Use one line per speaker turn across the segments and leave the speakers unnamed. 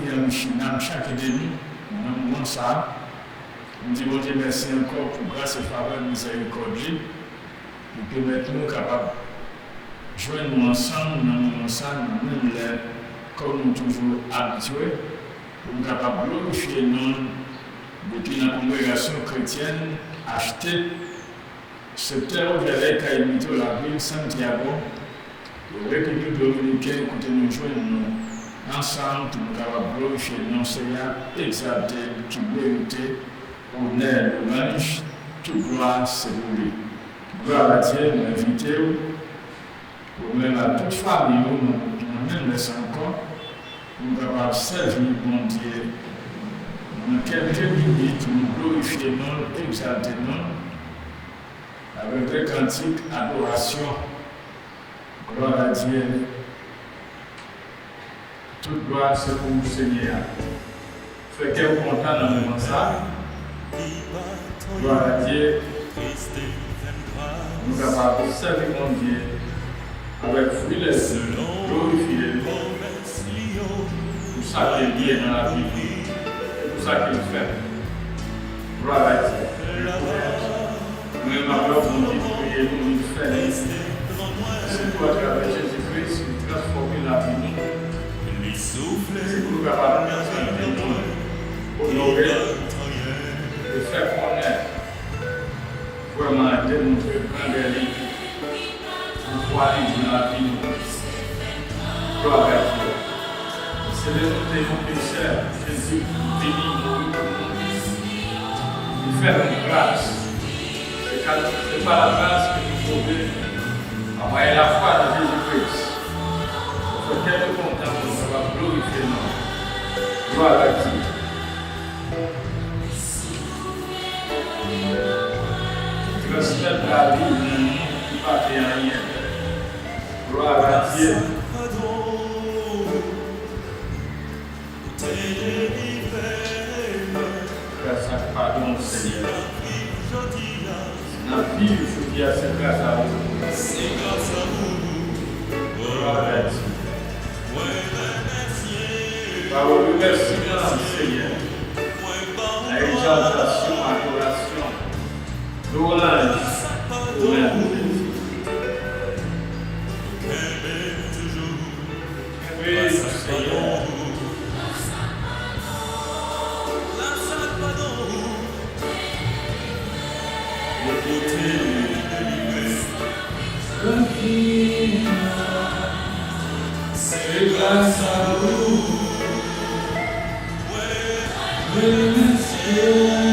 Seigneur, chaque demi, dans le ça. Nous disons Dieu merci encore pour grâce et faveur miséricorde. Et que maintenant nous capables de joindre ensemble, nous comme nous toujours habitués, pour nous capables de glorifier nous depuis la congrégation chrétienne achetée ce terre où j'avais Caïmito, la ville Santiago, la République dominicaine, côté nous joignent ensemble pour nous capables de glorifier nous, Seigneur, exalté, qui mérite, honneur, hommage, toute gloire, c'est pour lui. Gloire à Dieu, m'inviter, pour même à toute famille, nous même laisse encore, pour nous capables de servir, mon Dieu, dans quelques minutes, nous glorifier nous, exalter nous, avec des cantiques, adoration, gloire à Dieu. Toute gloire, c'est pour vous, Seigneur. Fait que vous content dans le moment ça. Gloire à Dieu. Nous sommes capables de servir mon Dieu avec fruit les yeux, glorifier pour ça qu'il est bien dans la vie, pour ça qu'il fait. Gloire à Dieu. Même alors, on dit prier, nous faire. C'est pour à travers Jésus-Christ, nous transformer la vie. C'est pour nous capables de honorer et faire connaître. Vraiment démontrer grandeur pour pouvoir vivre dans la vie. Gloire à Dieu. C'est le nom de mon pécheur, Jésus, béni. Il fait une grâce. C'est par la grâce que nous pouvons envoyer la foi de Jésus-Christ. Il faut qu'elle nous contemple, on va glorifier nous. Gloire à Dieu. Transmettre la vie qui va faire rien. Gloire à Dieu. Grâce à pardon, Seigneur. La vie, je dis à cette grâce à vous. C'est grâce à vous. Gloire à Dieu. Par le remerciement, Seigneur. L'exaltation, l'adoration, l'hommage, l'honneur. Oui, Seigneur. C'est grâce à vous, le ciel.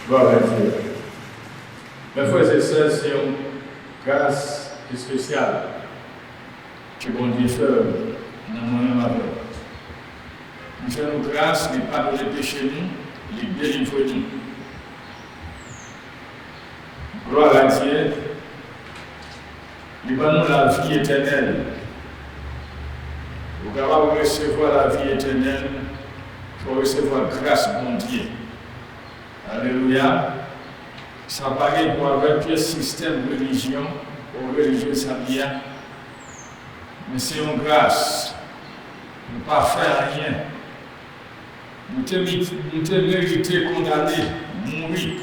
Gloire à Dieu. Mes frères et sœurs, c'est une grâce spéciale que bon Dieu fait dans moi-même avec. Il fait une grâce, il pardonne les péchés nous, il délivre nous. Gloire à Dieu. Il va nous la vie éternelle. Pour capable recevoir la vie éternelle, il faut recevoir grâce de mon Dieu. Alléluia. Ça paraît pour avec le système de religion, ou religieux samia. Mais c'est une grâce. Ne pas faire rien. Nous te mérité condamné, mourir.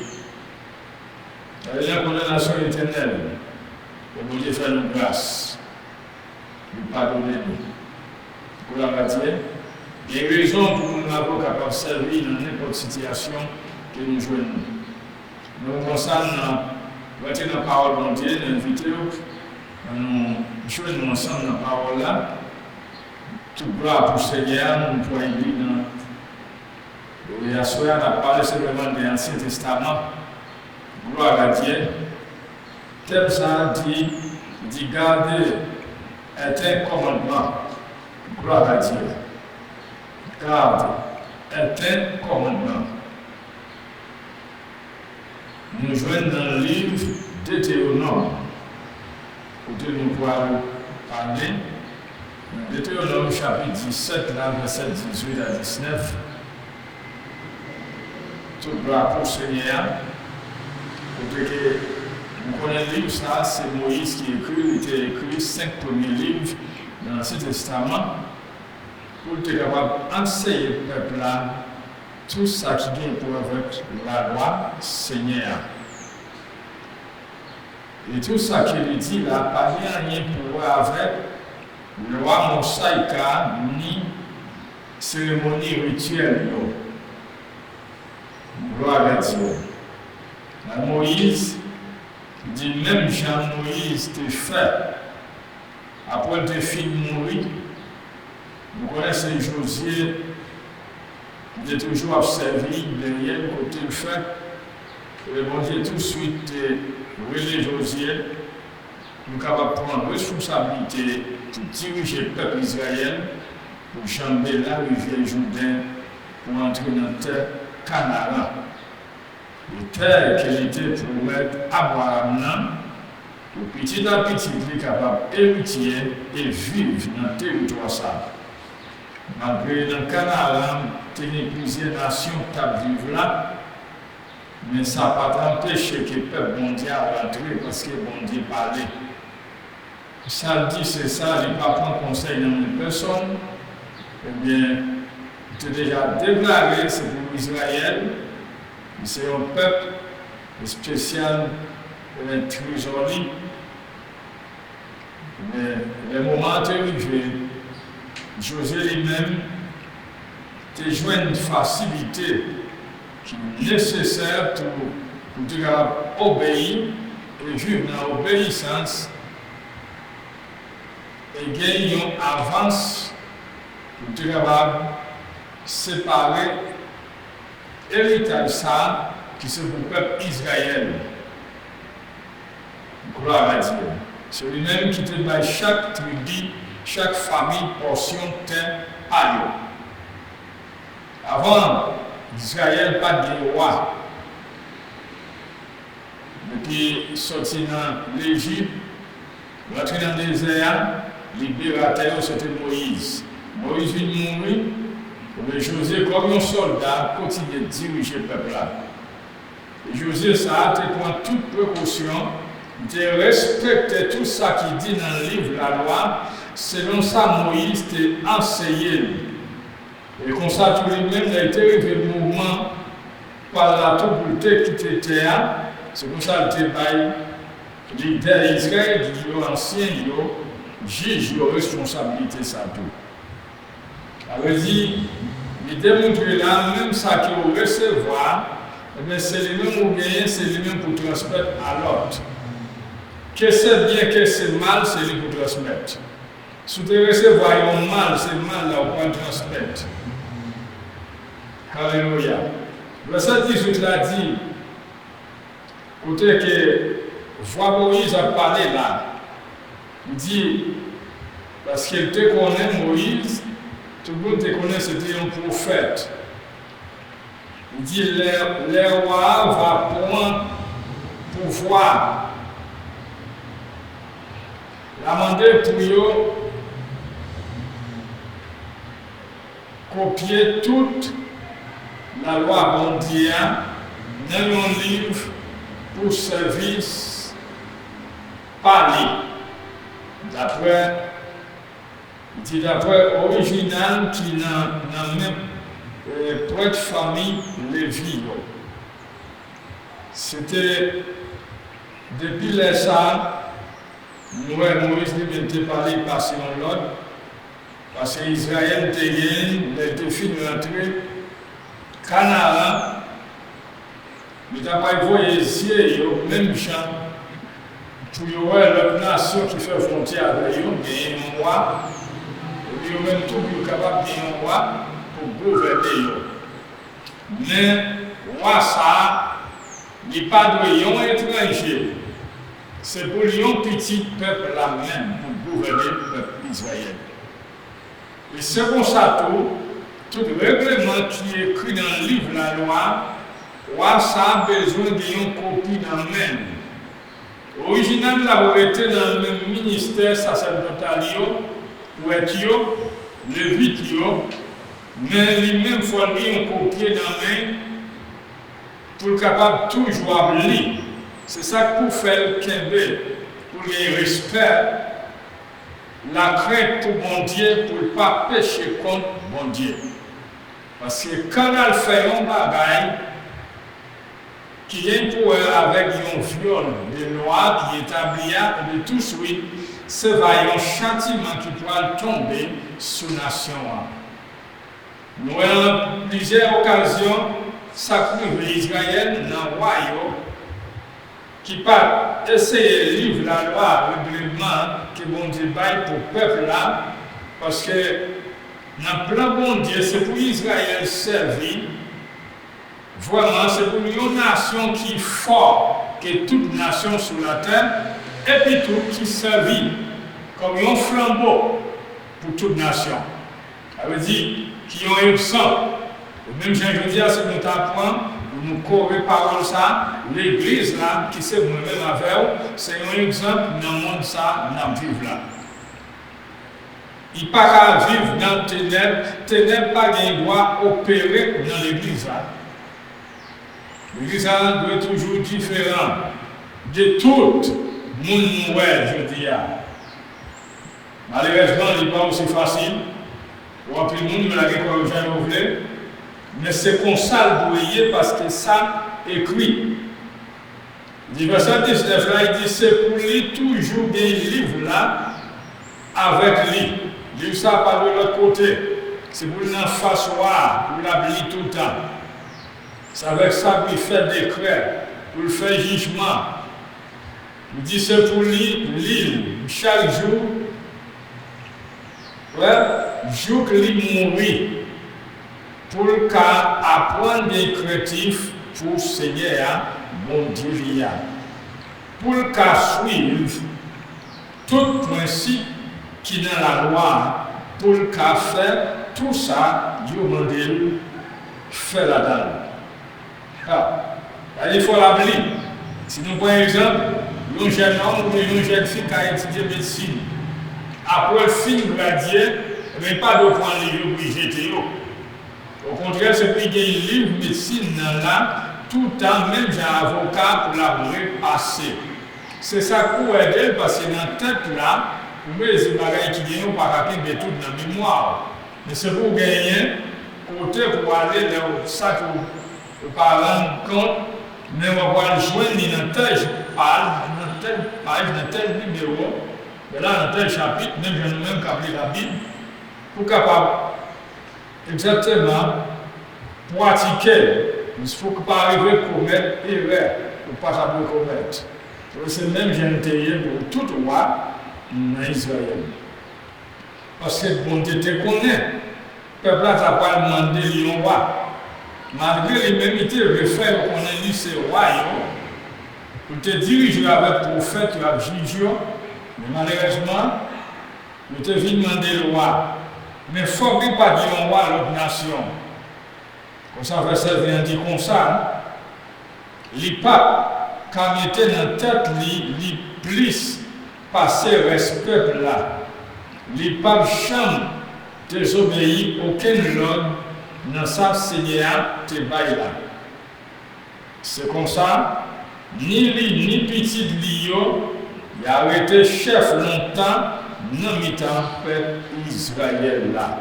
La condamnation éternelle. Et bon Dieu fait une grâce. Nous pardonner nous. Gloire à Dieu. Il y a une raison pour nous n'avons capable de servir dans n'importe situation que nous jouons. Nous concernons la parole de Dieu, nous invitons, nous jouons ensemble dans la parole là. Tout gloire pour le Seigneur, nous pouvons lire dans. Et à ce moment, on a parlé simplement de l'Ancien Testament. Gloire à Dieu. Thème ça dit garder un commandement. Gloire à Dieu. Garde un commandement. Nous jouons dans le livre Deutéronome. Où nous pouvons parler. Deutéronome chapitre 17, là, verset 18 à 19. Tout gloire pour le Seigneur. Vous connaissez le livre, ça, c'est Moïse qui écrit. Il était écrit 5 premiers livres dans l'Ancien Testament pour être capable d'enseigner le peuple là tout ça qui vient pour avec la loi Seigneur. Et tout ça qu'il dit là, pas rien pour avec la loi mosaïka ni cérémonie rituelle. Gloire à Dieu. La Moïse dit même Jean-Moïse te fait après te fin mourir. Vous connaissez Josué, il est toujours observé derrière le côté le fait. Et bon Dieu tout de suite relève Josué, nous sommes capables de prendre responsabilité pour diriger le peuple Israël pour chamber la rivière Jourdain pour entrer dans la terre Canaan. La terre qu'elle était pour mettre Abraham, pour petit à petit, il est capable d'hériter et vivre dans le territoire ça. Malgré dans le Canaan, il y a plusieurs nations qui vivent là, mais ça n'a pas empêché que le peuple mondial rentre parce que bon Dieu parlait. Ça dit c'est ça, il ne va pas prendre conseil dans une personne. Eh bien, il est déjà déclaré, c'est pour Israël. C'est un peuple spécial, très joli. Mais le moment est arrivé, Josué lui-même te joint une facilité qui est nécessaire pour obéir et vivre dans l'obéissance et gagner une avance pour séparer l'héritage ça qui c'est pour le peuple Israël. Gloire à Dieu. C'est lui-même qui te donne chaque tribu, chaque famille, portion de terre à eux. Avant, Israël pas de roi. Depuis sorti dans l'Égypte, rentré dans le désert, libérateur c'était Moïse. Moïse vient mourir, mais Josué, comme un soldat, continue de diriger le peuple là. Et Josué, ça a prend toute précaution de respecter tout ça qui dit dans le livre la loi, selon ça Moïse t'a enseigné. Et comme ça, tout lui-même a été arrivé le mouvement par la tout qui était terre, c'est comme ça le débat. Leader Israël, ancien, juge la responsabilité ça tout. Alors dit, il démontre là, même ça qu'il faut recevoir, c'est les mêmes ou bien, c'est les mêmes pour transmettre à l'autre. Que c'est bien, que c'est mal, c'est les pour transmettre. Si tu recevoir un mal, c'est mal là, on peut transmettre. Alléluia. Verset 18 l'a dit, côté que voix Moïse a parlé là, il dit, parce qu'il te connaît Moïse, tout le monde te connaît, c'était un prophète. Il dit, le roi va prendre pouvoir. L'amender pour eux, copier toute la loi mondiale dans un livre pour service parlé. D'après original qui n'a même prêtre famille Lévi. C'était depuis les ça, Moïse n'était pas allé passer en l'autre, parce que Israël était les défis de l'entrée, Canaan, il n'a pas voyé ici, même champ, pour y avoir l'autre nation qui fait frontière avec eux, mais un roi, et puis même tout est capable de un roi pour gouverner eux. Mais roi ça, il n'est pas de étranger. C'est pour un petit peuple là même pour gouverner le peuple israélien. Et c'est pour ça tout règlement qui est écrit dans le livre de la loi, ça a besoin d'une copie dans le même. Original là, vous été dans le même ministère sacerdotal, ou Étio, Lévitio, mais lui-même faut une copie dans le même pour être capable toujours de lire. C'est ça pour faire le Kembe, pour le respect, la crainte pour mon Dieu, pour ne pas pécher contre mon Dieu. Parce que quand elle fait un bagage qui vient pour elle avec un viol de loi qui établit de tout suite, c'est un châtiment qui pourra tomber sur la nation. Nous avons plusieurs occasions, ça prive Israël dans le royaume qui pas essayer de livre la loi, le règlement que bon Dieu baille pour le peuple là, parce que dans le plan bon Dieu, c'est pour Israël servir. Vraiment, c'est pour une nation qui est forte que toute nation sur la terre, et puis tout qui servit comme un flambeau pour toute nation. Ça veut dire qui ont un sang. Même je dis à ce que nous apprenons, nous corrigons parole ça, l'église là, qui c'est moi-même avec, c'est un exemple dans le monde ça, dans le vivre là. Il n'y a pas qu'à vivre dans le ténèbres pas qu'il doit opérer dans l'église là. L'église là doit être toujours différent de tout le monde nouvel, je dis. Malheureusement, il n'est pas aussi facile. Pour tout le monde, il a jamais mais c'est comme ça le doyer parce que ça écrit. Le verset 19 là, il dit c'est pour lui toujours des livres là avec lui. Livre ça par de l'autre côté. C'est pour l'en face pour l'ablir tout le temps. C'est avec ça qu'il fait décret, pour le faire jugement. Il dit c'est pour lui lire chaque jour. Jour que lui mourit. Pour apprendre des créatifs pour Seigneur, bon Dieu, pour suivre tout principe qui est dans la loi, pour faire tout ça, Dieu m'a dit, fait la dalle. Il faut l'ablir. Si nous prenons exemple, un jeune homme ou une jeune fille qui a étudié médecine, après le film gradient, mais pas de prendre les livres obligés. Au contraire, c'est qu'il y a un livre de médecine là, tout le temps, même j'ai un avocat pour la repasser. C'est ça pour aider, parce que dans la tête là, vous voyez ces bagages qui viennent pas capter de tout dans la mémoire. Mais c'est pour gagner, côté pour aller dans ça que vous ne pas rendre compte mais on va joindre dans tel page, dans tel numéro, et là, dans tel chapitre, même je ne même qu'à lire la Bible, pour capable exactement pratiquer. Il ne faut pas arriver à commettre erreur, ou pas à commettre. C'est même j'ai pour tout roi en Israël. Parce que bon Dieu te connaît. Le peuple n'a pas demandé un roi. Malgré les mêmes idées, le fait qu'on ait lu ces rois, pour te diriger avec le prophète, tu as jugé. Mais malheureusement, je te vis demander le roi. Mais il ne faut pas dire un roi à l'autre nation. Comme ça, verset vient dire comme ça. Les papes, quand ils étaient dans la tête, les plus passer respect là. Les papes chantent, désobéissent aucun l'ordre dans sa Seigneur te baille là. C'est comme ça, ni lui, ni petit Lio, il a arrêté chef longtemps, non mi-temps, peuple Israël là.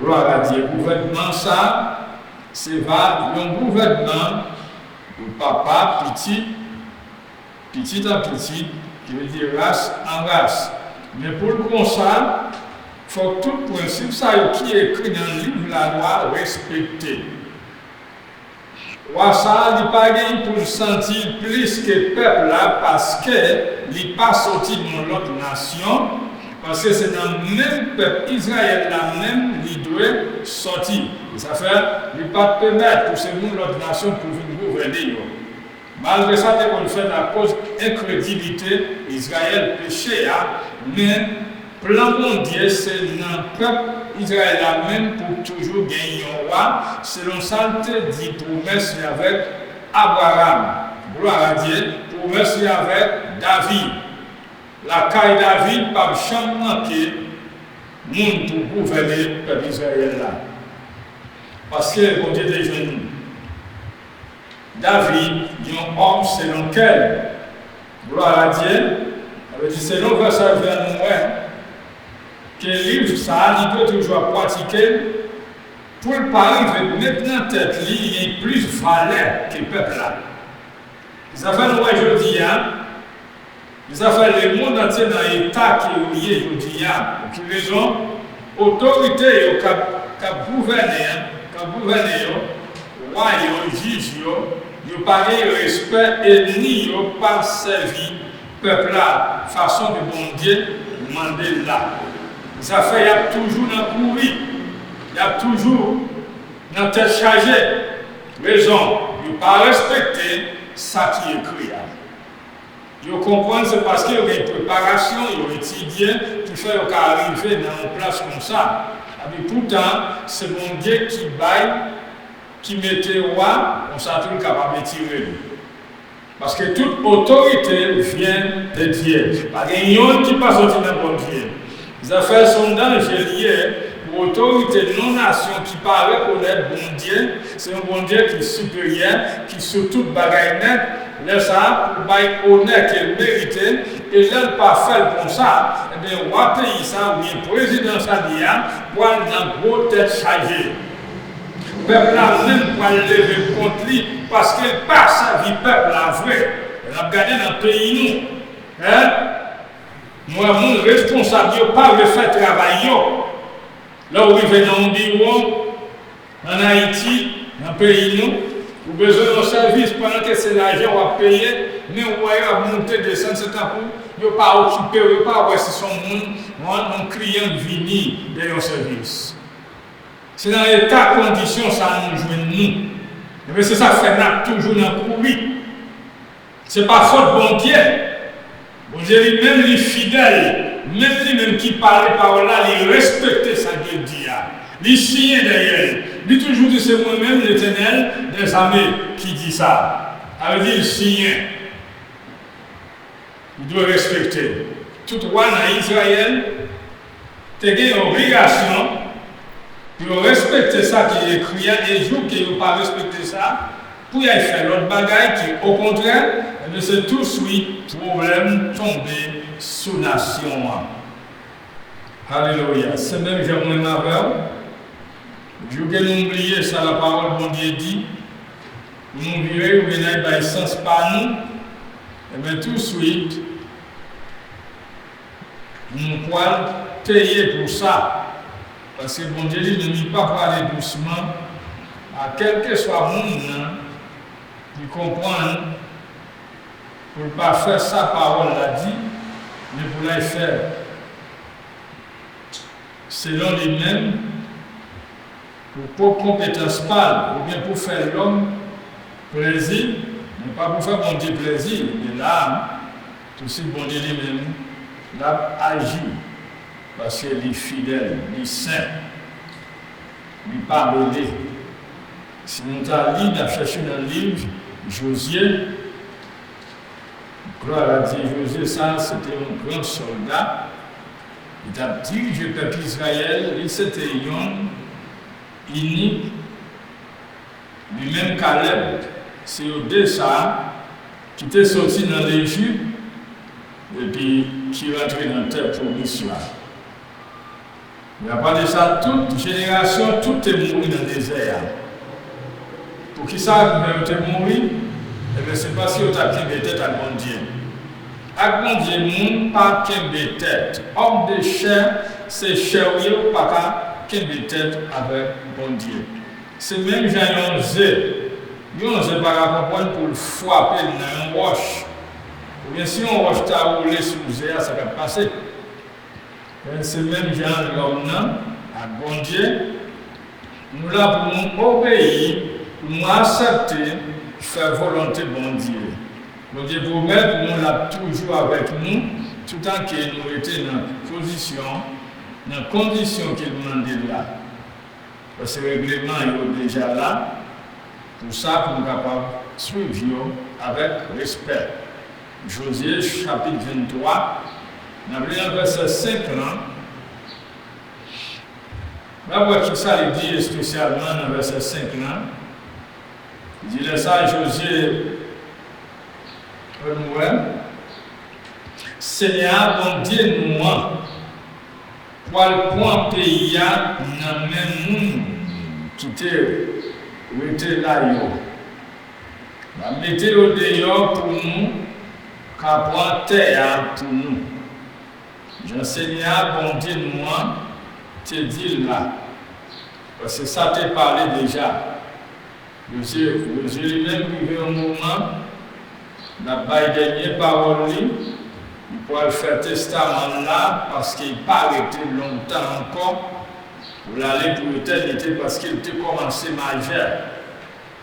Gloire à Dieu. Gouvernement ça, c'est un gouvernement de papa, petit à petit, qui veut dire race en race. Mais pour le constat, il faut que tout principe ça qui est écrit dans le livre de la loi respecté. Ça, il n'est pas gagné pour sentir plus que le peuple là parce qu'il n'est pas sorti de l'autre nation. Parce que c'est dans le même peuple Israël là même il doit sortir. Ça fait qu'il ne pas permettre pour ces l'autre nation pour venir gouverner. Malgré ça, on le fait à cause d'incrédulité, Israël péché, mais plan mondial, c'est dans le peuple Israël même pour toujours gagner un roi, selon ça, dit promesse avec Abraham, gloire à Dieu, promesse avec David. La caille David, par champ manqué, monde pour gouverner le peuple Israël là. Parce que, bon Dieu, des jeunes. David, il y a un homme selon quel, gloire à Dieu, avait dit selon verset 21, que le livre, ça, il peut toujours pratiquer pour le pari de mettre dans la tête, il y a plus valeur que le peuple là. Les affaires nous aujourd'hui, les affaires, le monde entier dans l'état qui est lié aujourd'hui, pour quelle raison, autorité, qui gouverne, roi, juge, il pas de respect et ni pas servi peuple là, façon de bon Dieu, demander là. Ça fait, il y a toujours dans le courir, il y a toujours dans la tête chargée. Raison, il ne pas respecter ça qui est écrit. Je comprends, c'est parce qu'il y a une préparation, il y a étudié, qui fait qu'il arriver dans une place comme ça. Mais pourtant, c'est mon Dieu qui baille, qui mettait roi, on s'est toujours capable de tirer. Parce que toute autorité vient de Dieu. Pas qu'il y a un qui passe au dans bon Dieu. Les affaires sont dangereuses pour l'autorité de non-nation qui parle reconnaître bon Dieu. C'est un bon Dieu qui est supérieur, qui sur toute bagaille nette, laisse ça pour bailler honnête et mérité. Et là, pas faire comme ça, eh bien, on va payer ça, ou le président ça dit, pour une grosse tête chargée. Le peuple a même pas lever contre lui parce qu'il passe sa vie peuple la vraie. On a regardé dans le pays nous. Moi, mon responsable, je ne pas le faire travailler. Là où il vient dans le bureau, en Haïti, dans le pays nous, vous avez besoin de service pendant que c'est l'argent qu'on va payer, mais on va monter, descendre, c'est un coup. Il ne pas occupé, il ne pas voir si son monde, un client venu de leur service. C'est dans l'état de condition ça nous joue nous. Mais c'est ça fait toujours dans le courir. Ce n'est pas faute bon Dieu. Bon Dieu, même les fidèles, même les mêmes qui parlent par là, ils respectent ça Dieu dit. Les signes derrière. Il toujours dit c'est moi-même l'Éternel des armées qui dit ça. Ça veut dire le signe. Il doit respecter. Tout roi dans Israël, tu as une obligation. Pour respecter ça qui est écrit, et jour qui ne pas respecter ça, pour y faire l'autre bagaille qui, au contraire, c'est tout de suite problème tombé sous nation. Alléluia. C'est même Jean-Louis Marvel. Je vais oublier ça, la parole bon Dieu dit. nous virer ou bien par sens par nous, et bien tout de suite, nous pouvons payer pour ça. Parce que bon Dieu dit, ne dit pas parler doucement à quel que soit le monde qui comprend pour ne pas faire sa parole l'a dit, mais pour la faire selon lui-même, pour compétence pâle, ou bien pour faire l'homme plaisir, mais pas pour faire bon Dieu plaisir, mais là, tout ce bon Dieu lui-même, l'a agi, parce qu'il est fidèle, il est saint, il n'est pas mêlé. Si nous avons lu, nous avons cherché dans le livre, Josué, gloire à Dieu, Josué, ça, c'était un grand soldat. Il a dirigé le peuple Israël, il c'était un unique, lui-même Caleb, c'est au ça qui était sorti dans l'Égypte et puis qui rentrait dans la terre promise. Mais à part de ça, toute génération, tout est mort dans le désert. Pour qui ça, même te mourir, eh bien, c'est parce que tu as qu'une tête à bon Dieu. À bon Dieu, moun pas qu'une tête. Homme de chair, c'est chair ou pas qu'une tête avec bon Dieu. C'est même j'ai un zé. Yon zé pas comprendre pour frapper dans un roche. Ou bien si on roche t'a roulé sur le zé, ça va passer. C'est même genre l'homme à bon Dieu. Nous là pour nous obéir. Nous accepter faire volonté bon Dieu. Bon Dieu promet pour nous là toujours avec nous, tout en que nous étions dans position, dans condition qu'il nous demandait là. Parce que le règlement est déjà là, pour ça pour nous capables de suivre avec respect. Josué chapitre 23, nous avons verset 5 là. Là, voici ça, il dit spécialement dans verset 5 là. Il dit ça à Josué, Seigneur, bon Dieu, nous, pour le point pays, dans le même monde qui était là, mettez-le dehors pour nous, car point terre pour nous. Je Seigneur, bon Dieu, nous, te dis là, parce que ça t'a parlé déjà. Monsieur lui-même vivait un moment, n'a pas dernière parole, il pourrait faire testament là parce qu'il n'a pas arrêté longtemps encore pour aller pour l'éternité parce qu'il était commencé majeur.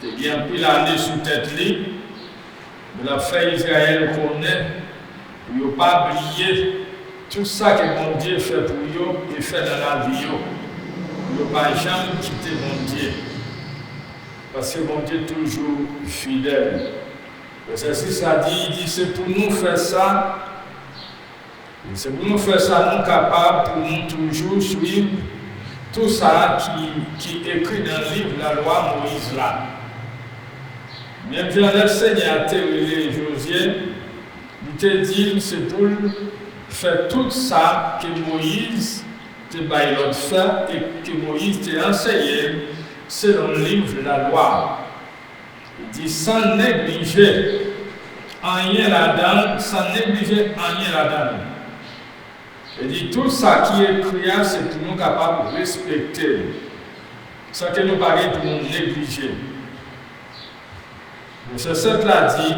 Il y a pris l'année sous tête lui, de la fait Israël connaît, il n'a pas oublié tout ça que mon Dieu fait pour eux et fait dans la vie. Il n'a pas jamais quitté mon Dieu. Parce que mon Dieu est toujours fidèle. Verset 6 a dit, il dit, c'est pour nous faire ça, c'est pour nous faire ça, nous capables, pour nous toujours suivre tout ça qui est écrit dans le livre de la loi Moïse là. Même quand le Seigneur t'a révélé Josué, il t'a dit, c'est pour faire tout ça que Moïse t'a baillé l'autre faire et que Moïse t'a enseigné. Selon le livre de la loi, il dit sans négliger rien là-dedans, sans négliger rien là-dedans. Il dit tout ça qui est écrit, c'est pour nous capables de respecter. Ça que nous parlons pour nous négliger. Le verset 7 là dit,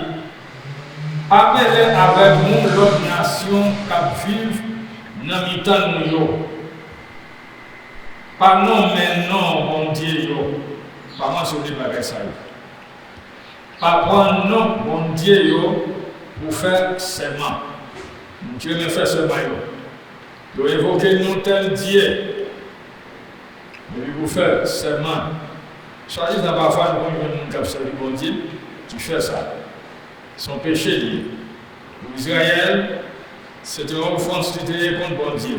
appelez avec nous l'autre nation qui vivent dans le temps de nous. Pas non, mais non, bon Dieu, pas mentionner la ça. Pas prendre non, bon Dieu, pour faire seulement. Dieu me fait seulement. Vous évoquer nous tel Dieu. Mais vous faire seulement. Choisissez dans parfois nous qui observe bon Dieu, qui fait ça. Son péché lié. Israël, c'est une offense contre bon Dieu.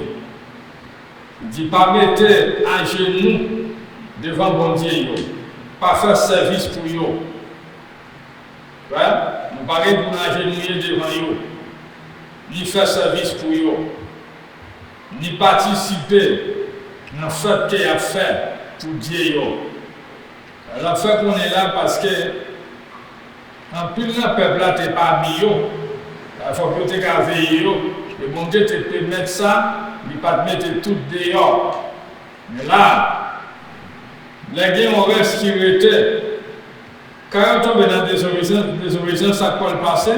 Il dit, pas mettre à genoux devant bon Dieu, pas faire service pour eux. Ouais? Nous parlons pour nous agenouiller devant eux, ni faire service pour eux, ni participer dans le fait qu'il y a fait pour Dieu. La fait qu'on est là parce que En plus, le peuple là, t'es pas mis. Il faut que tu aies veillé. Le bon Dieu te permet ça, il ne pas te mettre tout dehors. Mais là, les gens ont reste qui étaient. Quand on tombe dans des désobéissance, ça peut le passer.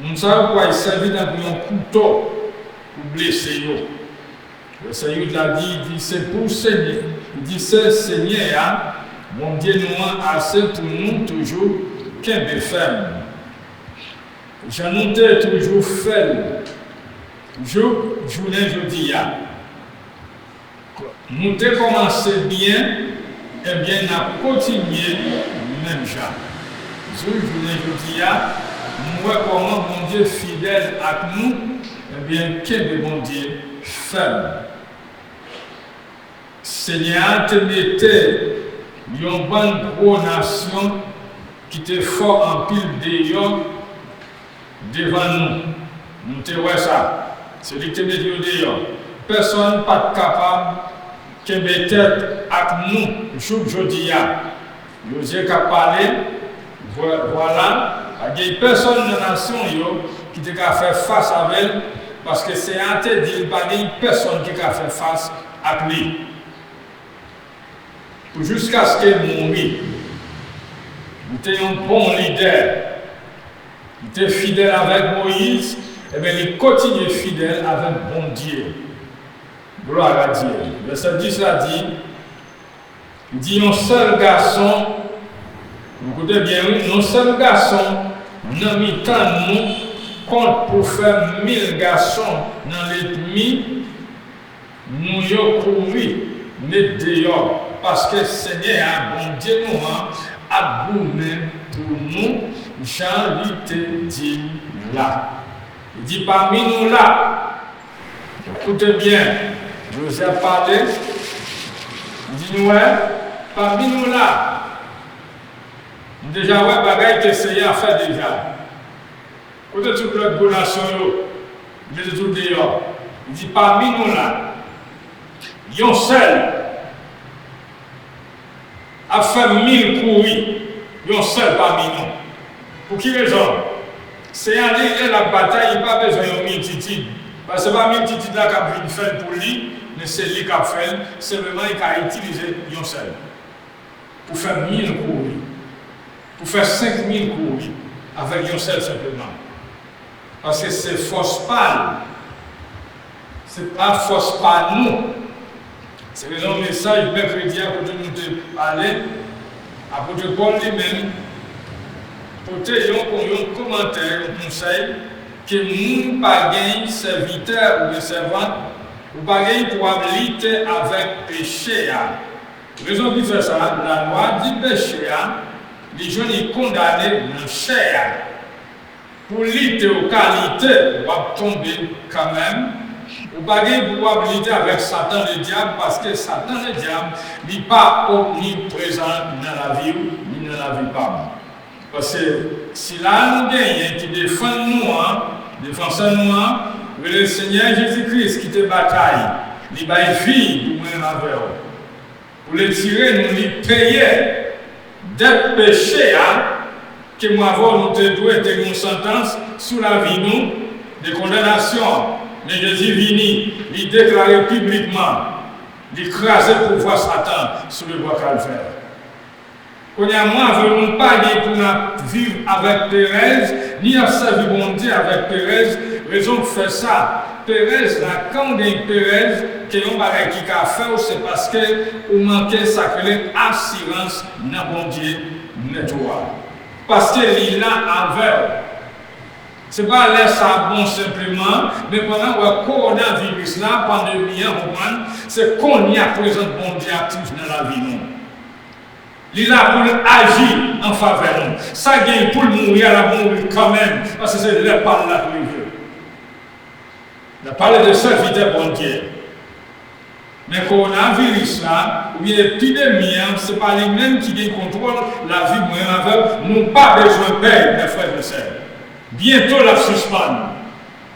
On sait quoi il s'agit d'un couteau pour blesser. Le Seigneur l'a dit, il dit c'est pour Seigneur. Il dit c'est Seigneur, mon Dieu nous a assez pour nous toujours qu'un peu ferme. J'en ai toujours fait. Journée jeudi. Nous avons commencé bien, et bien nous avons continué même genre. Journée jeudi, nous voyons comment mon Dieu fidèle à nous, et bien quel bon Dieu ferme. Seigneur, te mettait une bonne grosse nation qui était fort en pile devant nous. Nous te voyons ça. Celui qui te met dehors. Personne n'est pas capable de mettre tête avec nous, jour jeudi. José qui a parlé, voilà. Il y a personne dans la nation qui a fait face à elle, parce que c'est un tel dit, il n'y a personne qui a fait face à lui. Jusqu'à ce qu'il mourût. Il était un bon leader. Il était fidèle avec Moïse, et bien il continue fidèle avec bon Dieu. Gloire à Dieu. Verset 10 a dit, il dit un seul garçon, vous écoutez bien, un seul garçon, n'a mis tant nous, compte pour faire 1000 garçons dans l'ennemi, nous y avons couru, mais dehors, parce que Seigneur, bon Dieu, nous a boumé pour nous, Jean lui te dit là. Il dit parmi nous là, écoutez bien, je vous ai parlé, il dit nous, parmi nous là, déjà, ouais, bagaille qu'essayer à faire déjà. Écoutez toute notre bonation, il est tout dehors. Il dit parmi nous là, yon seul a fait 1000 courir, yon seul parmi nous. Pour qui raison? C'est aller la bataille, il n'y a pas besoin de 1000 titides. Parce que ce n'est pas 1000 titides là qui a fait pour lui, mais c'est lui qui a fait, simplement il a utilisé yon seul. Pour faire 1000 courir. Pour faire 5000 courir. Avec yon seul simplement. Parce que c'est force pâle. Ce n'est pas force pâle nous. C'est le message mercredi à côté de nous parler. Apôtre Paul lui-même, pour te un commentaire, un conseil, que nous ne pas gagner serviteur ou de servant, ou pas gagner probabilité avec péché. Raison qui fait ça, la loi dit péché, les gens sont condamnés dans le chair. Pour lutter aux qualités, on va tomber quand même. Ou pas de probabilité avec Satan le diable, parce que Satan le diable n'est pas omniprésent dans la vie ni dans la vie pas. Parce que si là nous gagnons qui défend nous, défend nous, le Seigneur Jésus-Christ qui te bataille, il va vie du même avec vous. Pour le tirer, nous lui payer des péchés que moi avant nous devons être une sentence sous la vie nous de condamnation. Mais Jésus vini, il déclarait publiquement, il écrasait pour voir Satan sur le bois Calvaire. Quand il y a moi, je ne veux pas dire pour vivre avec Thérèse, ni à servir mon Dieu avec Thérèse, raison de faire ça. Thérèse, là, quand on dit Thérèse, qu'il y a un bagage qui a fait, c'est parce que vous manquez sacré assurance dans mon Dieu, nettoie. Parce qu'il a avec. Ce n'est pas laisser ça bon simplement, mais pendant le coronavirus, la pandémie, c'est qu'on y a présent bon Dieu actif dans la vie. Il est là pour agir en faveur de nous. Ça gagne pour mourir, il a mourir quand même, parce que c'est le parle là pour lui. Il a parlé de serviteur bon Dieu. Mais le coronavirus là, ou bien l'épidémie, ce n'est pas lui-même qui contrôle la vie de nous. Nous n'avons pas besoin de paix, mes frères et sœurs. Bientôt la suspendre.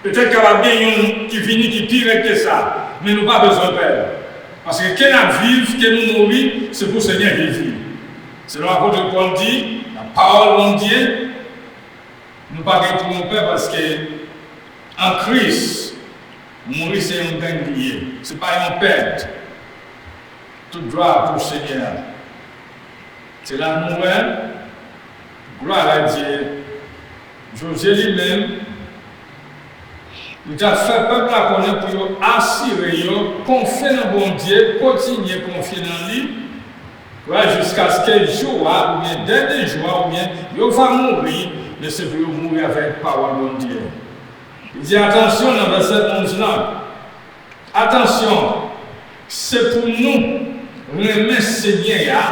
Peut-être qu'il y a bien qui finit qui pire que ça. Mais nous n'avons pas besoin de peur. Parce que quand nous vivons, que nous mourons, c'est pour le Seigneur Jésus. C'est l'apôtre Paul dit, La parole de Dieu, nous ne parlons pas pour mon père parce que en Christ, mourir c'est un gain lié. Ce n'est pas un perte. Tout droit pour le Seigneur. C'est la nouvelle. Gloire à Dieu. José lui-même, il a fait peuple à connaître pour assurer, confier dans bon Dieu, continuer à confier dans lui, jusqu'à ce que jour, ou bien dernier jour, ou bien il va mourir, mais c'est pour mourir avec la parole de bon Dieu. Il dit attention dans le verset 11 là. Attention, c'est pour nous remettre Seigneur,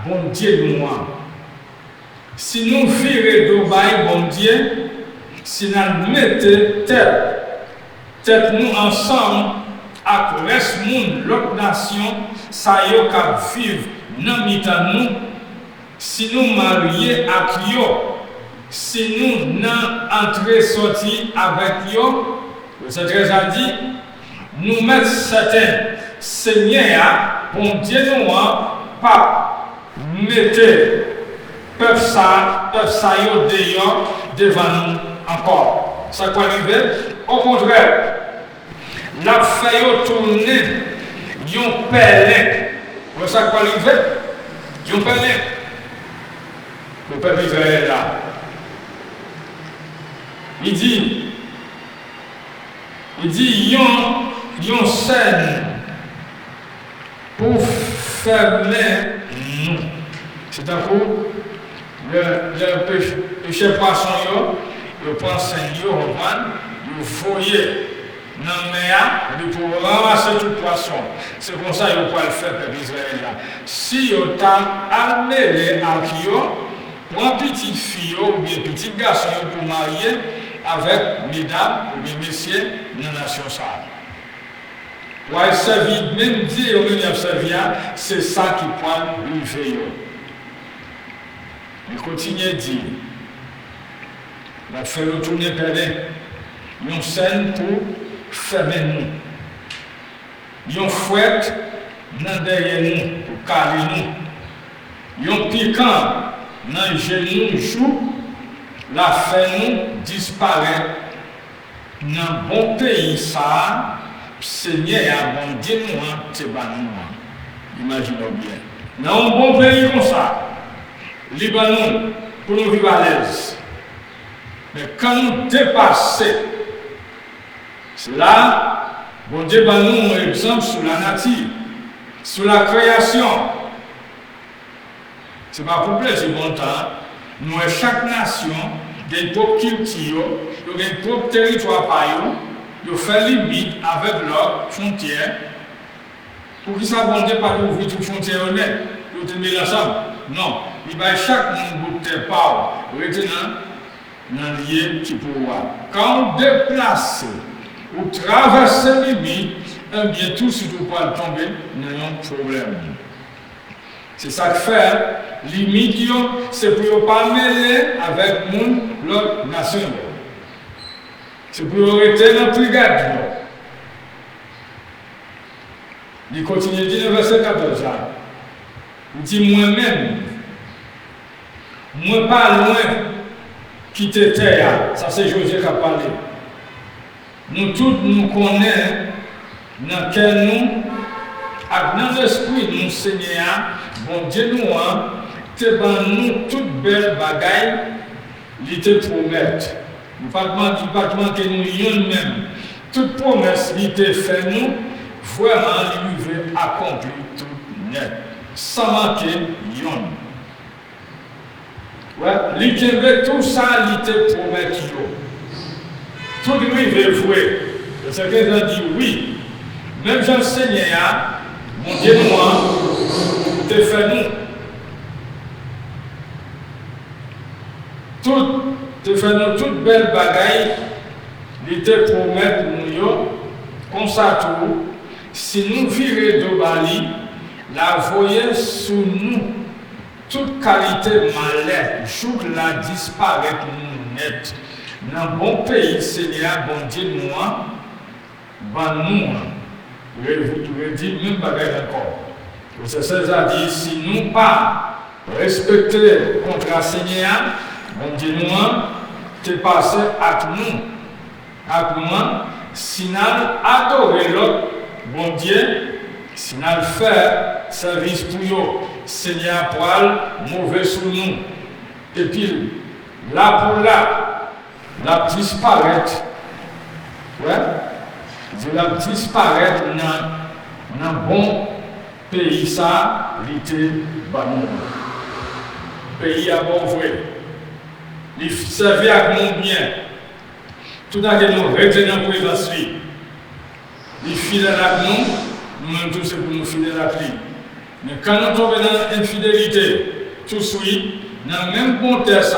bon Dieu de moi. Si nous virons d'Obaï, bon Dieu, si nous mettons tête nous ensemble, avec le reste monde, l'autre nation, ça y est qu'à vivre dans mitan nous, si nous marions avec eux, si nous entrons sortis avec eux, c'est déjà dit, nous mettons certains Seigneur, bon Dieu nous, pas mettez peuple ça devant nous encore. Ça peut arriver. Au contraire, la fait tourner, yon pèlerin. Ça peut arriver. Yon pèlerin. Le peuple Israël là. Il dit, yon scène pour fermer nous. C'est un coup. Le péché poisson, le poisson, le foyer, dans le mer, pour ramasser tout poisson. C'est comme ça qu'il peut le faire, peuple Israël. Si vous avez amené à pour un petit fille ou bien petit garçon pour marier avec mesdames ou bien messieurs dans la nation ça. Pour servir, même Dieu, c'est ça qui peut lui faire. Il continue à dire, il va faire retourner perdre, une scène pour fermer nous. Une fouette derrière nous, pour caler nous. Un piquant dans les genoux, joue, la fait nous disparaître. Dans le bon pays, ça, Seigneur a bon Dieu, c'est pas nous. Imaginez bien. Dans un bon pays comme ça, Libanon, pour nous vivre à l'aise. Mais quand nous dépassons, c'est là, bon Dieu, nous un exemple sur la nature, sur la création. Ce n'est pas pour plaisir, bon temps. Nous, chaque nation, des propres cultures, des propres territoires par eux, de faire limite avec leurs frontières. Pour qu'ils ça, bon Dieu, pas ouvrir toutes les frontières honnêtes, pour te mettre ensemble. Non. Il va chaque monde de part, retenant dans le lieu qui pouvoir. Quand on déplace ou traverse les limites, eh bien tout ce qui peut tomber, il y a un problème. C'est ça que fait, limite, c'est pour ne pas mêler avec l'autre nation. C'est pour arrêter dans la brigade. Il continue de dire, verset 14. Il dit moi-même, moi pas loin quitter terre, ça c'est José qui a parlé. Nous tous nous connaissons dans quel nous, avec dans l'esprit nous Seigneur, bon Dieu nous, te nous toute belle bagaille, il te promet. Nous pas que nous y même. Toute promesse il te fait nous, vraiment il veut accomplir tout net, sans manquer yon. Ouais, l'Éternel, tout ça, il te promet qu'il tout lui veut vouer. Le Seigneur a dit oui. Même j'enseignais, mon Dieu, moi, te fait nous. Te fait nous toute belle bagaille, il te promet nous, comme ça tout. Si nous virons de Bali, la voyez sous nous. Toute qualité malheur, jour la disparaît net. Dans le bon pays, Seigneur, bon Dieu, moi, nous, je vous dis même pas encore. C'est ça, ça dit, si nous pas respecter le contrat Seigneur, bon Dieu nous, tu passé avec nous, sinon adorer l'autre, bon Dieu, sinon faire service pour eux, Seigneur poil, mauvais sur nous. Et puis, là pour là, la disparaître, ouais, la disparaître dans un bon pays, ça, l'été, banon. Pays à bon vrai. Il servait avec mon bien. Tout à fait, nous retenons pour présence. Il est fidèle avec nous, nous-mêmes tous c'est pour nous fidèles avec lui. Mais quand nous tombons dans l'infidélité, tout de suite, dans le même contexte,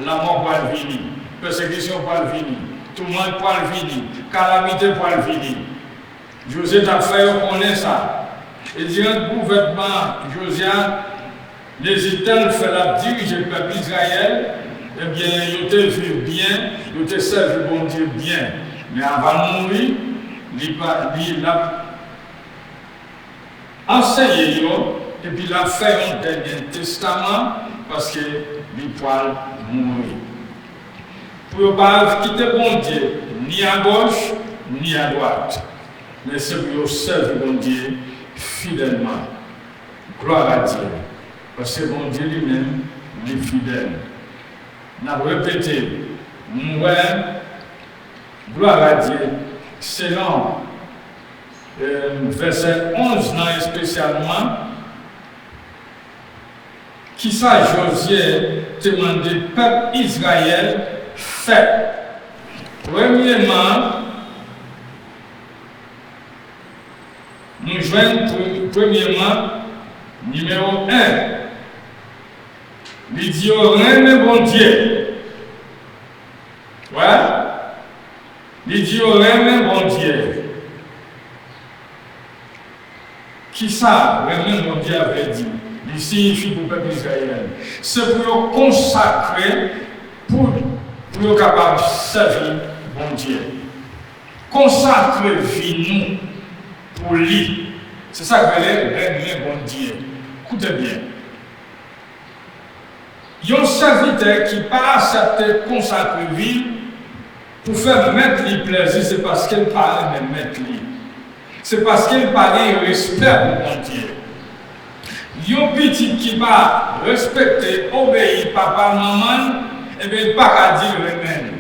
la mort va venir, persécution va venir, tout le monde va venir, calamité va venir. José t'a fait connaître ça. Et dit un gouvernement, José, les États fait la diriger le peuple d'Israël, eh bien, ils te vivent bien, ils te servent bon Dieu bien. Mais avant de mourir, il a enseigné, et puis il a fait un dernier testament parce que il peut mourir. Pour ne pas quitter bon Dieu, ni à gauche, ni à droite. Mais c'est pour servir bon Dieu fidèlement. Gloire à Dieu. Parce que bon Dieu lui-même est fidèle. On a répété, gloire à Dieu, selon verset 11 spécialement, qui ça Josué demandé peuple Israël fait. Premièrement, nous joignons premièrement numéro 1. Il dit au reine bon Dieu. Ouais. Il dit au reine bon Dieu. Qui ça, reine bon Dieu avait dit? Il signifie pour le peuple d'Israël. C'est pour consacrer, pour être capable de servir bon Dieu. Consacrer vie nous pour lui. C'est ça que les reine bon Dieu. Écoutez bien. Il y a un serviteur qui n'a pas accepté consacrer vie pour faire mettre les plaisirs, c'est parce qu'il parle de mettre lui. C'est parce qu'il parle de respect pour mon Dieu. Il y a un petit qui va respecter, obéir papa, maman, et bien il n'a pas qu'à dire remède.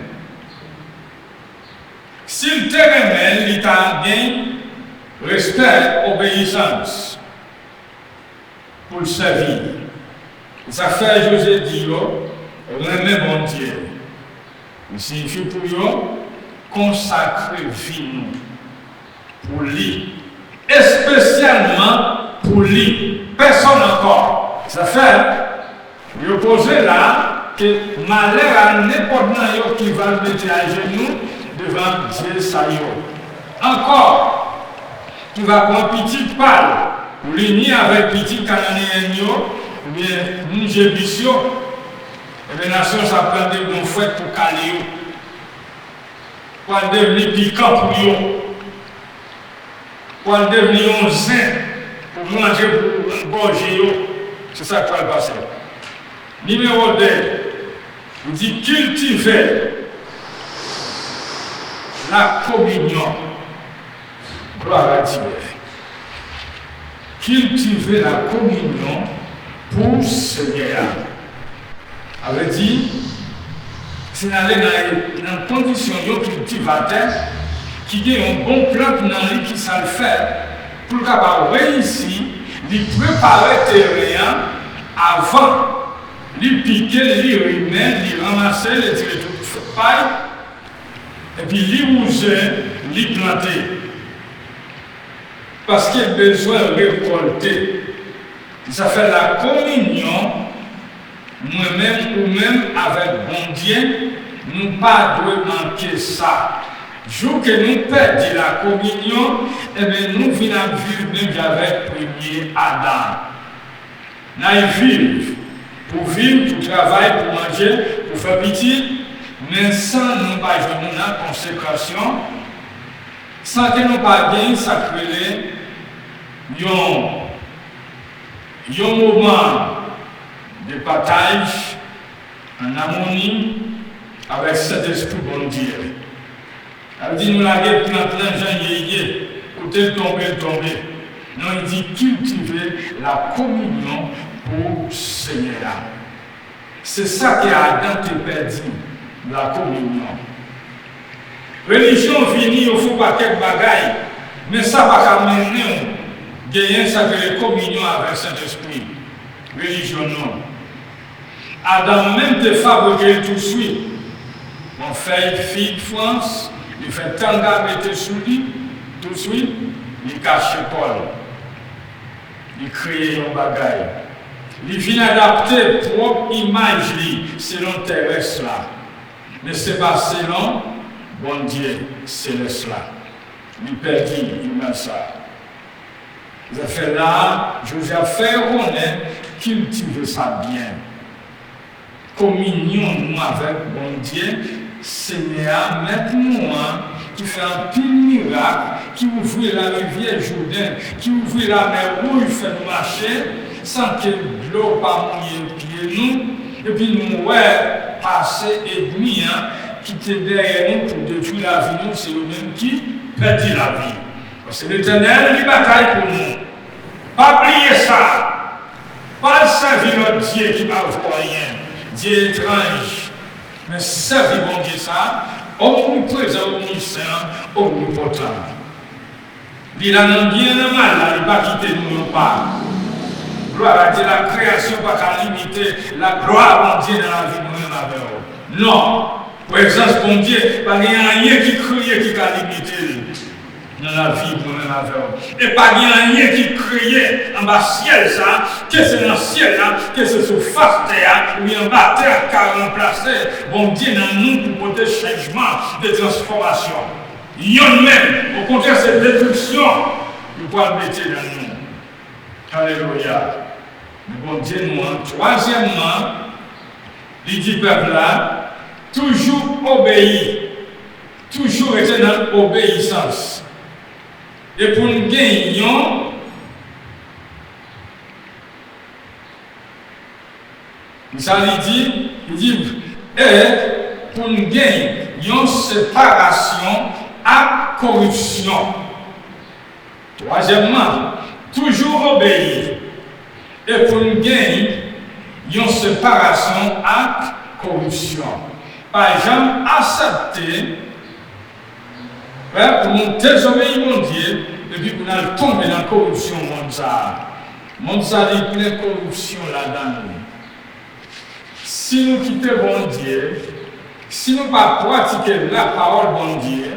S'il te remède, il t'a bien respect, obéissance pour le servir. Ça fait, José dit, remet bon Dieu. Il signifie pour eux consacrer vie pour lui. Et spécialement pour lui. Personne encore. Ça fait, il posé là que malheur à n'importe qui va le mettre à genoux devant Dieu ça y encore, tu vas prendre petit pâle pour l'unir avec petit cananéen ou bien une jébition, et les nations s'apprennent des bons fouets pour caler, pour devenir piquant pour eux, pour devenir un zin, pour manger, pour gorger. C'est ça qui va passer. Numéro 2, il dit cultiver la communion. Gloire à Dieu. Cultiver la communion pour Seigneur. Avait dit, c'est d'aller dans une condition de cultivateur qui a un bon plan dans lui qui ça le fait pour capable réussir, lui préparer le terrain avant, lui piquer, lui remettre, lui ramasser, lui tirer toute paille, et puis lui user, lui planter. Parce qu'il a besoin de récolter. Ça fait la communion, moi-même ou même avec bon Dieu, nous pas devons manquer ça. Jour que nous perdons la communion, eh bien nous venons vivre même avec le premier Adam. Nous vivons pour vivre, pour travailler, pour manger, pour faire petit, mais sans nous pas jouer dans la consécration, sans que nous pas gagner sacré, un moment de partage en harmonie avec cet esprit bon Dieu. Elle dit nous la guerre plante gens yéyé, côté tomber. Non, il dit cultiver la communion pour Seigneur. C'est ça qui a Adam te perdu, la communion. Religion finie, il faut pas quelques bagailles, mais ça va amener gagner sa communion avec Saint-Esprit. Religion non. Adam même te fabriqué tout de suite. On fait fille de France, il fait tanga mettre sous lui, tout de suite, il cache Paul. Il crée un bagaille. Il vient adapter propre image selon terrestre là. Mais ce n'est pas selon bon Dieu céleste là. Il perdit, il met ça. Vous avez fait là, je vous ai fait reconnaître cultiver ça bien. Communion nous avec bon Dieu, Seigneur, maintenant, qui fait un pile miracle, qui ouvre la rivière Jourdain, qui ouvre la mer rouge, fait nous marcher, sans que l'eau pas mouille pied nous, et puis nous, passer et demi, qui était derrière nous pour détruire la vie, nous, c'est le même qui perdit la vie. Parce que l'Éternel, il bataille pour nous. Pas oublier ça. Pas servir notre Dieu qui va voir rien. Dieu étrange. Mais servir bon Dieu ça, omniprésent, omniscient, omnipotent. Il a un bien et mal, il ne va pas quitter nous pas. Gloire à Dieu, la création ne va pas limiter la gloire à Dieu dans la vie de nous-mêmes avec nous. Non. Pour exemple, bon Dieu, il n'y a rien qui criait qui a limité dans la vie de nous-mêmes avec nous. Et pas rien qui criait en bas ciel, ça, que c'est dans le ciel, que c'est sur face terre, ou en bas terre qui a remplacé, bon Dieu, dans nous pour porter changement de transformation. Il y a même, au contraire, cette destruction, nous pouvons le mettre dans nous. Alléluia. Bon Dieu, nous, troisièmement, il dit peuple là, toujours obéir, toujours être dans l'obéissance. Et pour nous gagner, ça il dit, et pour nous gagner, une séparation à corruption. Troisièmement, toujours obéir. Et pour nous gagner, une séparation à corruption. Par exemple, accepter pour nous désobéir mon Dieu, et puis pour nous tomber dans la corruption, mon ça est plein de corruption là-dedans. Si nous quittons bon Dieu, si nous ne pas pratiquer la parole bon Dieu,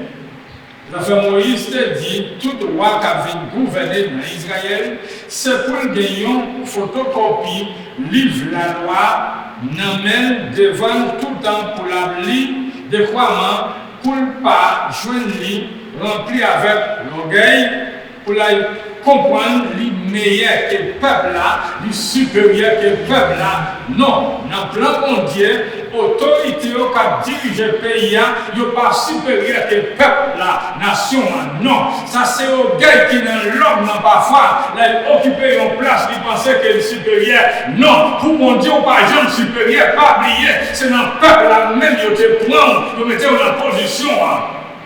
Moïse te dit, tout roi qui a gouverné dans Israël, c'est pour gagner une photocopie, livre la loi, n'amène devant tout le temps pour la lire, de croire, pour ne pas joindre lui, rempli avec l'orgueil, pour la comprendre le meilleur que le peuple là, le supérieur que le peuple là. Non, dans le plan de Dieu, l'autorité qui dirige le pays, il n'est pas supérieur que le peuple là, nation. Non, ça c'est l'orgueil qui dans l'homme, parfois, là, occuper une place, il pensait qu'il est supérieur. Non, pour mon Dieu, pas jamais supérieur, pas oublier, c'est dans le peuple là même, il te prend, il mettait en position.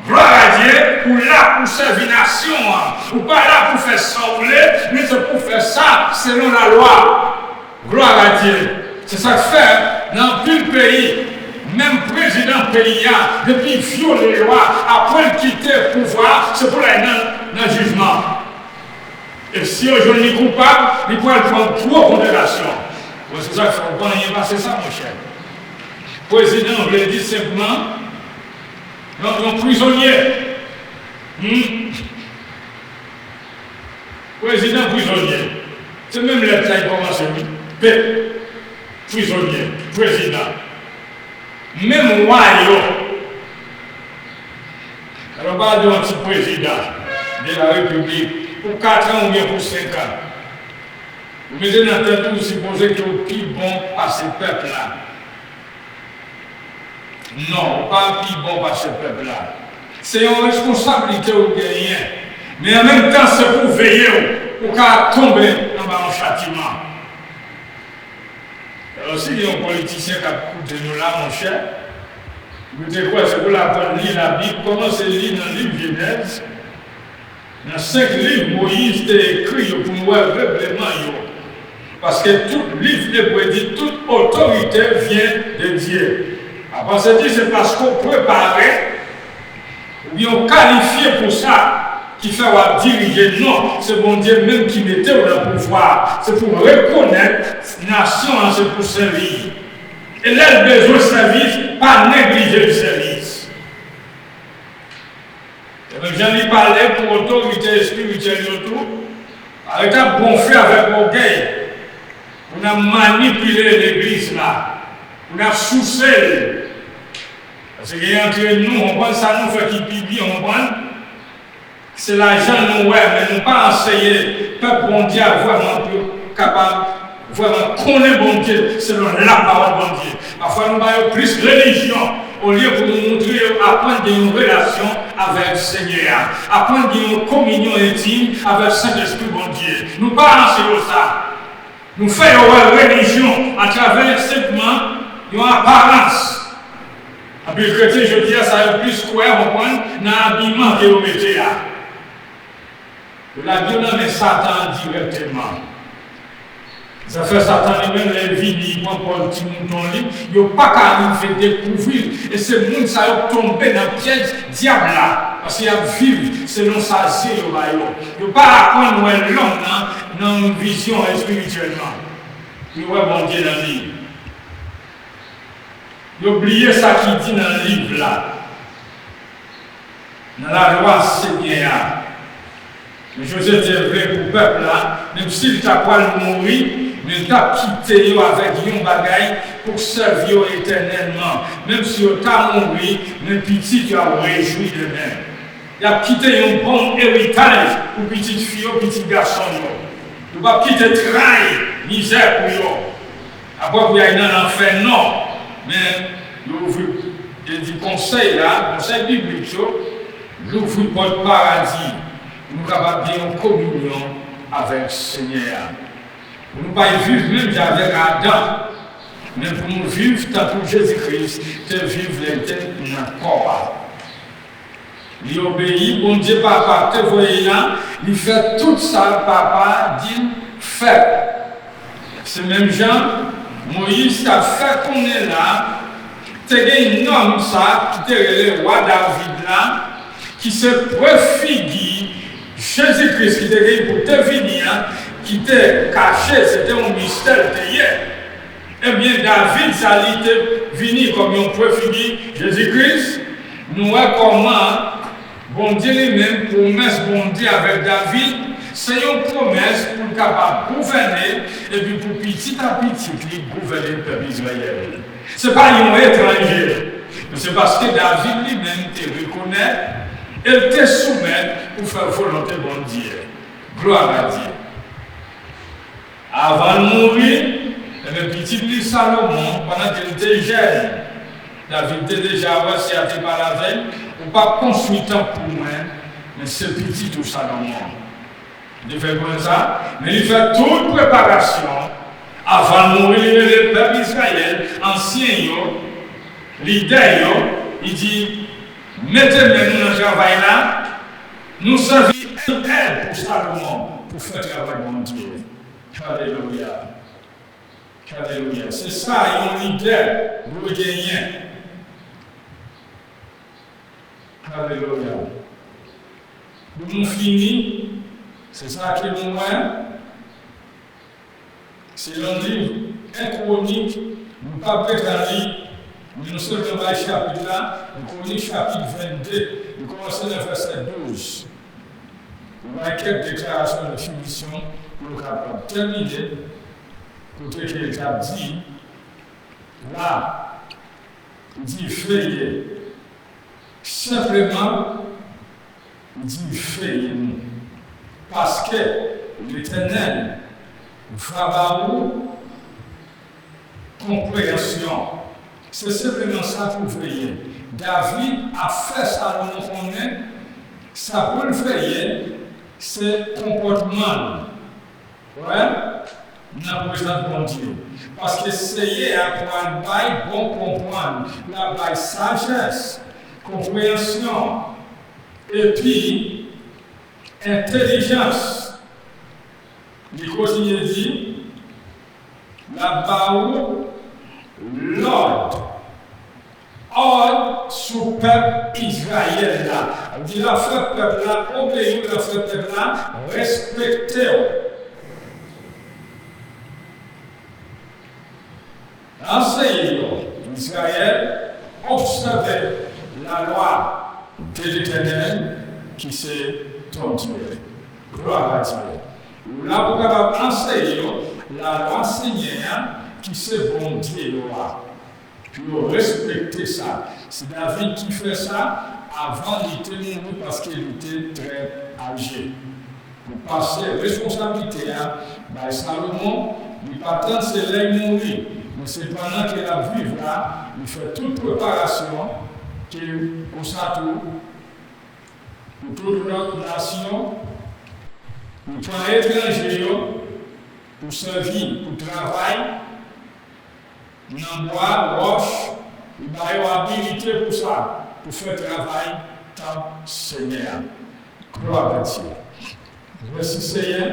Gloire à Dieu, pour là pour servir la nation, ou pas là pour faire sauver, mais c'est pour faire ça selon la loi. Gloire à Dieu. C'est ça que fait dans tout le pays, même président pays, depuis violer les lois, après quitter le pouvoir, c'est pour aller dans le jugement. Et si aujourd'hui il est coupable, il pourrait prendre 3 condamnations. C'est ça qu'il faut pas y passer ça, mon cher. Le président, je l'ai dit simplement, un prisonnier. Président prisonnier. C'est même les tailles qui commencent à dire. Prisonnier, président. Même royaume. Alors, on parle d'un petit président de la République pour 4 ans ou bien pour 5 ans. Vous mettez dans la tête, vous supposez que le plus bon par ce peuple-là. Non, pas plus bon par ce peuple-là. C'est une responsabilité au gagner. Mais en même temps, c'est pour veiller, pour qu'à tomber dans un châtiment. aussi, il y a un politicien qui a coûté nous là, mon cher. Vous savez quoi, c'est pour l'apprendre à lire la Bible. Comment c'est lire dans le livre Genèse? Dans 5 livres, Moïse a écrit pour nous vraiment. Parce que tout livre est prédit, toute autorité vient de Dieu. Après, c'est parce qu'on préparait, ou bien on qualifié pour ça. Qui fait à diriger, non, c'est bon Dieu même qui mettait au pouvoir. C'est pour reconnaître la nation, c'est pour servir. Et là, le besoin de service, pas négliger le service. J'en ai parlé pour autorité spirituelle et tout, avec un bon fait avec orgueil. On a manipulé l'église là. On a soucié. Parce qu'il y a entre nous, on prend ça, nous fait qui pipi, on prend. C'est l'argent nous, ouais, mais nous pas enseigner. Peuple bon Dieu vraiment capable, vraiment connaître bon Dieu selon la parole de bon Dieu. Parfois nous avons plus religion au lieu de nous montrer, apprendre une relation avec le Seigneur, apprendre une communion intime avec le Saint-Esprit bon Dieu. Nous pas enseigner ça. Nous faisons une religion à travers simplement une apparence. Et puis le chrétien, je dis, ça a plus quoi, on prend dans l'habillement que vous mettez là. La Bible met Satan directement. Ça fait Satan lui-même les vignes, il prend Paul Timon il n'y a pas qu'à nous faire découvrir. Et c'est le monde qui a tombé dans le piège diable là. Parce qu'il y a vivre selon sa zé. Il n'y a pas apprendre l'homme dans une vision spirituellement. Il y a bon Dieu dans le livre. Il a oublié ça qu'il dit dans le livre là. Dans la loi Seigneur. Mais Joseph était vrai pour le peuple là, même s'il t'a pas mourir, mais il t'a quitté avec un bagaille pour servir éternellement. Même si il t'a mouru, mais petit tu as réjoui de même. Il a quitté un bon héritage pour petite fille, petit garçon. Il ne va pas quitter travail, misère pour eux. Après, il y a un enfer, non. Mais il dit conseil là, conseil biblique, j'ouvre votre paradis. Nous sommes capables de bien en communion avec le Seigneur. Pour nous pas vivre même avec Adam, mais pour nous vivre tant que Jésus-Christ, de vivre l'éternel dans le corps. Il obéit, bon Dieu, papa, te voyez là, il fait tout ça, papa dit, fait. C'est même Jean, Moïse a fait qu'on est là, tu as un homme ça, qui était le roi David là, qui se préfigure. Jésus-Christ qui était pour te venir, qui était caché, c'était un mystère de hier. Eh bien, David, ça était venu comme un préfigure Jésus-Christ. Nous voyons comment, bon Dieu lui-même, promesse bon Dieu avec David, c'est une promesse pour capable gouverner, et puis pour petit à petit, gouverner le peuple Israël. Ce n'est pas un étranger, mais c'est parce que David lui-même te reconnaît. Elle te soumet pour faire volonté de bon Dieu. Gloire à Dieu. Avant de mourir, le petit Salomon, pendant qu'il était jeune, David était déjà avancé par la veille, ou pas construit tant pour moi, mais c'est petit tout Salomon. Il fait comme ça, mais il fait toute préparation. Avant de mourir, le peuple Israël, ancien, leader, il dit, mettez-nous dans le travail là, nous servons elle pour Salomon, pour faire le travail de mon Dieu. Alléluia. Alléluia. C'est ça, il y a un leader, vous gagnez. Alléluia. Nous finissons, c'est ça qui est moins. C'est un livre, un chronique, nous ne pas dans le livre. Nous sommes dans le chapitre là, nous connaissons chapitre 22, nous commençons le verset 12. Nous avons quelques déclarations de finition pour le capable terminer. Côté qui est dit, là, il dit feuiller. Simplement, il dit feuiller nous. Parce que l'Éternel va nous compréhension. C'est simplement ça pour veiller. David a fait ça dans mon connaît. Ça pour le veiller, c'est comportement. Ouais? dans la présence de mon Dieu. Parce que c'est à quoi bon comprendre, la bail sagesse, compréhension, et puis intelligence. Il continue de dire, la baou, l'ordre sous peuple Israël là. Il a fait peuple là, obéir, il a fait peuple là, respecter. Enseignez Israël, observez la loi de l'Éternel qui c'est ton Dieu. Gloire à Dieu. Là, vous pouvez enseigner la loi Seigneur qui c'est bon Dieu. Puis respecter ça. C'est David qui fait ça avant de tenir parce qu'il était très âgé. Pour passer responsabilité, Salomon, il pas tant c'est l'œil mourir. Mais c'est pendant qu'il a vécu là, il fait toute préparation pour ça tout, pour toute notre nation, pour prendre étranger, pour servir, pour travailler, dans bois, roche, il a habilité pour ça, pour faire travail tant Seigneur. Gloire à Dieu. Merci Seigneur.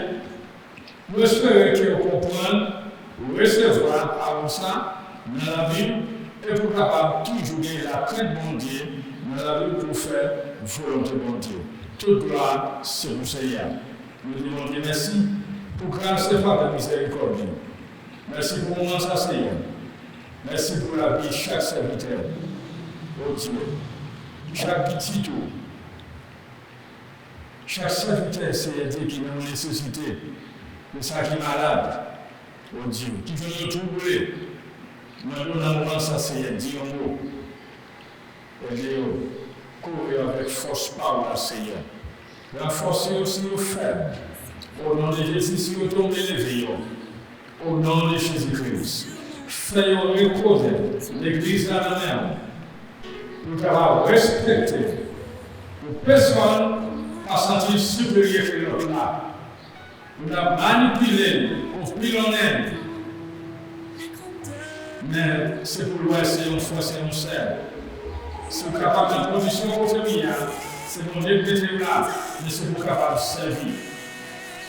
Nous espérons que vous comprenez. Pour recevoir par ça dans la vie et pour capable toujours gagner la crainte de mon Dieu dans la vie pour faire volonté de mon Dieu. Toute gloire, c'est pour Seigneur. Nous disons Dieu merci pour grâce et faveur de miséricorde. Merci pour le moment, ça Seigneur. Merci pour la vie de chaque serviteur. Oh Dieu, chaque petit tour, chaque serviteur, Seigneur Dieu qui a une nécessité, de ça qui est malade. Oh Dieu, qui veut nous troubler. Nous dans le moment, ça c'est dit un mot. Et courir avec force par la Seigneur. Renforcer aussi nos faibles. Au nom de Jésus, si vous tombez les au nom de Jésus-Christ. Faites reposer l'église à la mer. Pour avoir respecté. Pour personne pas sentir supérieur que l'autre là. Pour la manipuler, pour pilonner. Mais c'est pour lui essayer une fois, c'est une seule. C'est pour capable de position pour famille. C'est mon Dieu qui est là, mais c'est pour capable de servir.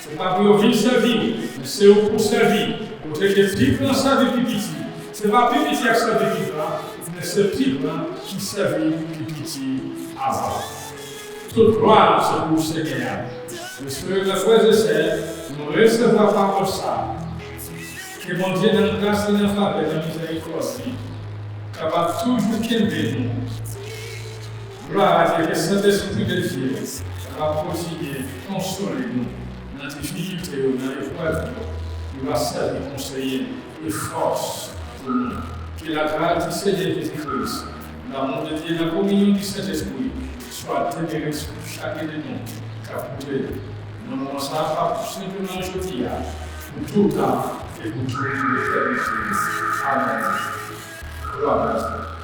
Ce n'est pas pour vivre servir, mais c'est pour servir. Pour que vivre dans sa vie petit. Ce n'est pas plus petit que sa vie vivre, mais c'est vivre qui servit plus petit avant. Toute gloire, c'est pour le Seigneur. J'espère que la frère et sœurs, nous recevons la parole ça. Que mon Dieu, dans le grâce et dans la faveur, dans la miséricorde, capable toujours qu'il bénisse. Gloire à Dieu, que Saint-Esprit de Dieu va continuer, consoler nous dans les difficultés, dans les épreuves. Il va servir, conseiller et force pour nous. Que la grâce du Seigneur Jésus-Christ, l'amour de Dieu, la communion du Saint-Esprit soit demeurée sur chacun de nous. Capouté. Nous n'avons pas simplement aujourd'hui, pour tout le temps et pour tous les éternité. Amen. Gloire à Dieu.